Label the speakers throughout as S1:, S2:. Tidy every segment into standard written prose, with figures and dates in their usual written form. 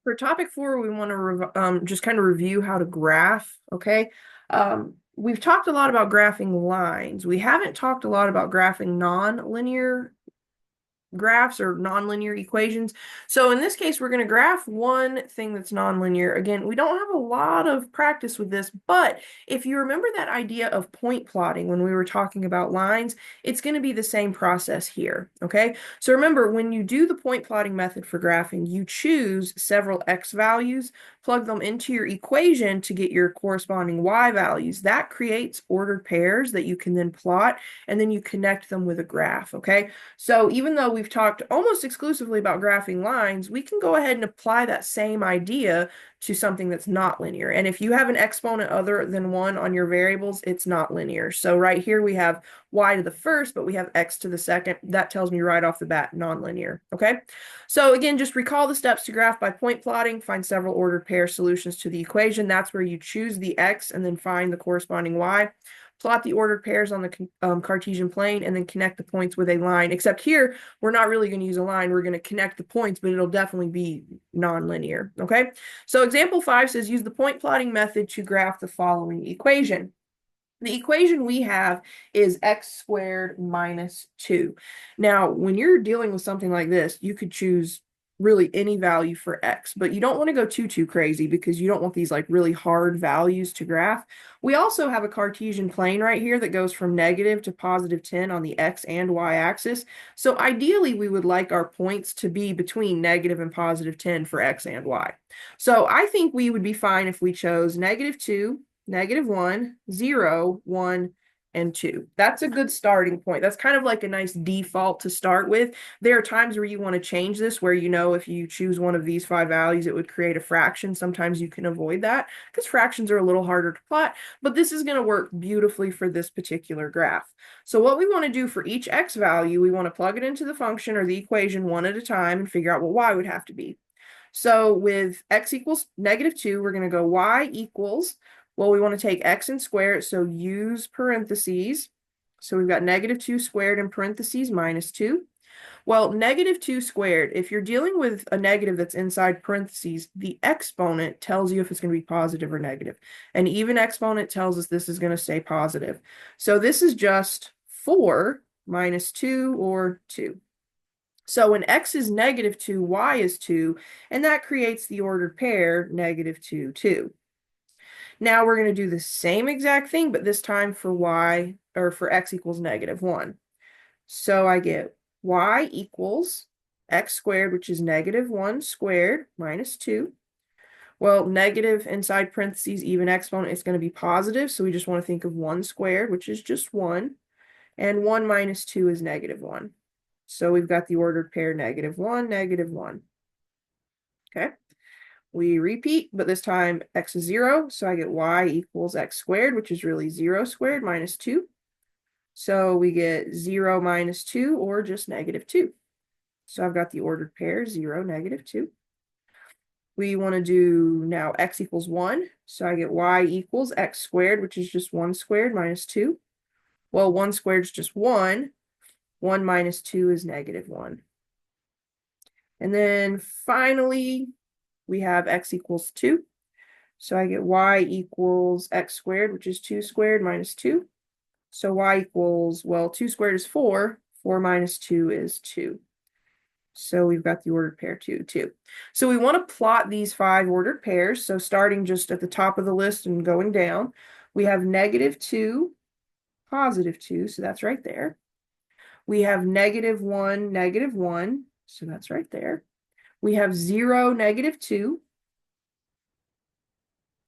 S1: For topic 4, we want to just kind of review how to graph, okay? We've talked a lot about graphing lines. We haven't talked a lot about graphing non-linear graphs or nonlinear equations. So in this case, we're going to graph one thing that's nonlinear. Again, we don't have a lot of practice with this, but if you remember that idea of point plotting when we were talking about lines, it's going to be the same process here, okay? So remember, when you do the point plotting method for graphing, you choose several x values, plug them into your equation to get your corresponding y values. That creates ordered pairs that you can then plot, and then you connect them with a graph, okay? So even though we've talked almost exclusively about graphing lines, we can go ahead and apply that same idea to something that's not linear. And if you have an exponent other than 1 on your variables, it's not linear. So right here we have y to the first, but we have x to the second. That tells me right off the bat nonlinear, okay? So again, just recall the steps to graph by point plotting, find several ordered pair solutions to the equation. That's where you choose the x and then find the corresponding y. Plot the ordered pairs on the Cartesian plane, and then connect the points with a line. Except here, we're not really going to use a line. We're going to connect the points, but it'll definitely be nonlinear, okay? So example 5 says, use the point plotting method to graph the following equation. The equation we have is x squared minus 2. Now, when you're dealing with something like this, you could choose really any value for x, but you don't want to go too crazy because you don't want these like really hard values to graph. We also have a Cartesian plane right here that goes from negative to positive 10 on the x and y axis. So ideally, we would like our points to be between negative and positive 10 for x and y. So I think we would be fine if we chose negative 2, -1, 0, 1, and 2. That's a good starting point. That's kind of like a nice default to start with. There are times where you want to change this, where you know if you choose one of these 5 values, it would create a fraction. Sometimes you can avoid that because fractions are a little harder to plot, but this is going to work beautifully for this particular graph. So what we want to do for each x value, we want to plug it into the function or the equation one at a time and figure out what y would have to be. So with x equals -2, we're going to go y equals, well, we want to take x and square it, so use parentheses. So we've got -2 squared in parentheses minus 2. Well, -2 squared, if you're dealing with a negative that's inside parentheses, the exponent tells you if it's going to be positive or negative. An even exponent tells us this is going to stay positive. So this is just 4 minus 2 or 2. So when x is -2, y is 2, and that creates the ordered pair -2, 2. Now we're going to do the same exact thing, but this time for y, or for x equals -1. So I get y equals x squared, which is -1 squared minus 2. Well, negative inside parentheses, even exponent is going to be positive, so we just want to think of 1 squared, which is just 1, and 1 minus 2 is -1. So we've got the ordered pair -1, -1. Okay. We repeat, but this time x is 0, so I get y equals x squared, which is really 0 squared minus 2. So we get 0 minus 2, or just -2. So I've got the ordered pair 0, -2. We want to do now x equals 1, so I get y equals x squared, which is just 1 squared minus 2. Well, 1 squared is just 1. 1 minus 2 is -1. And then finally, we have x equals 2. So I get y equals x squared, which is 2 squared minus 2. So y equals, well, 2 squared is 4. 4 minus 2 is 2. So we've got the ordered pair 2, 2. So we want to plot these 5 ordered pairs. So starting just at the top of the list and going down, we have -2, +2. So that's right there. We have -1, -1. So that's right there. We have 0, -2.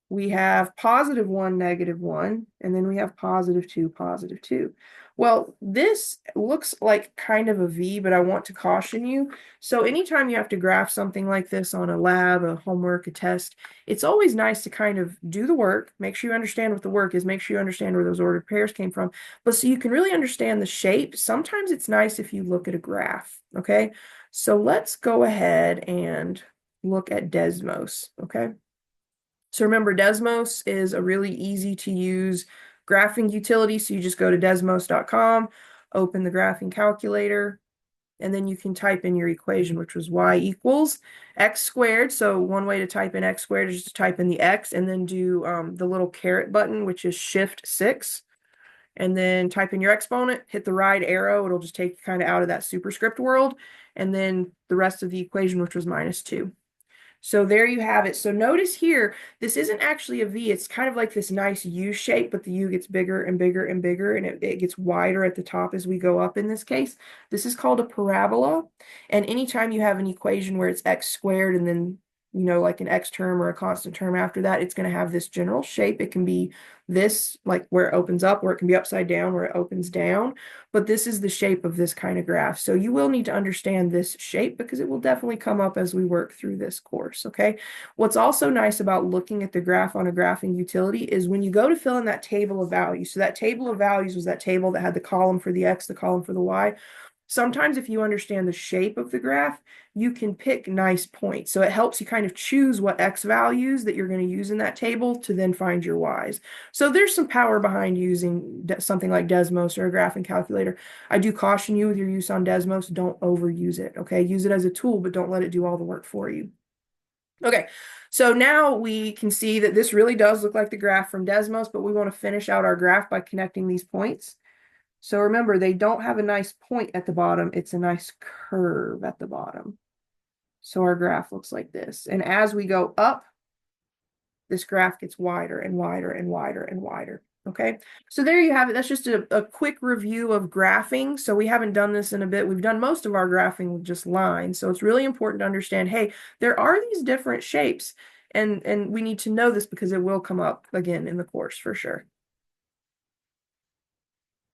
S1: We have +1, -1, and then we have +2, +2. Well, this looks like kind of a V, but I want to caution you. So anytime you have to graph something like this on a lab, a homework, a test, it's always nice to kind of do the work, make sure you understand what the work is, make sure you understand where those ordered pairs came from. But so you can really understand the shape, sometimes it's nice if you look at a graph, okay? So let's go ahead and look at Desmos, okay? So remember, Desmos is a really easy to use graphing utility. So you just go to desmos.com, open the graphing calculator, And then you can type in your equation, which was y equals x squared. So one way to type in x squared is just to type in the x and then do the little caret button, which is shift 6. And then type in your exponent, hit the right arrow. It'll just take you kind of out of that superscript world. And then the rest of the equation, which was -2. So there you have it. So notice here, this isn't actually a V. It's kind of like this nice U shape, but the U gets bigger and bigger and bigger, and it gets wider at the top as we go up in this case. This is called a parabola. And anytime you have an equation where it's x squared and then, like an x term or a constant term after that, it's going to have this general shape. It can be this, like where it opens up, or it can be upside down where it opens down. But this is the shape of this kind of graph. So you will need to understand this shape because it will definitely come up as we work through this course, okay? What's also nice about looking at the graph on a graphing utility is when you go to fill in that table of values. So that table of values was that table that had the column for the x, the column for the y. Sometimes if you understand the shape of the graph, you can pick nice points. So it helps you kind of choose what x values that you're going to use in that table to then find your y's. So there's some power behind using something like Desmos or a graphing calculator. I do caution you with your use on Desmos, don't overuse it, okay? Use it as a tool, but don't let it do all the work for you. Okay, so now we can see that this really does look like the graph from Desmos, but we want to finish out our graph by connecting these points. So remember, they don't have a nice point at the bottom. It's a nice curve at the bottom. So our graph looks like this. And as we go up, this graph gets wider and wider and wider and wider. Okay, so there you have it. That's just a quick review of graphing. So we haven't done this in a bit. We've done most of our graphing with just lines. So it's really important to understand, hey, there are these different shapes, and we need to know this because it will come up again in the course for sure.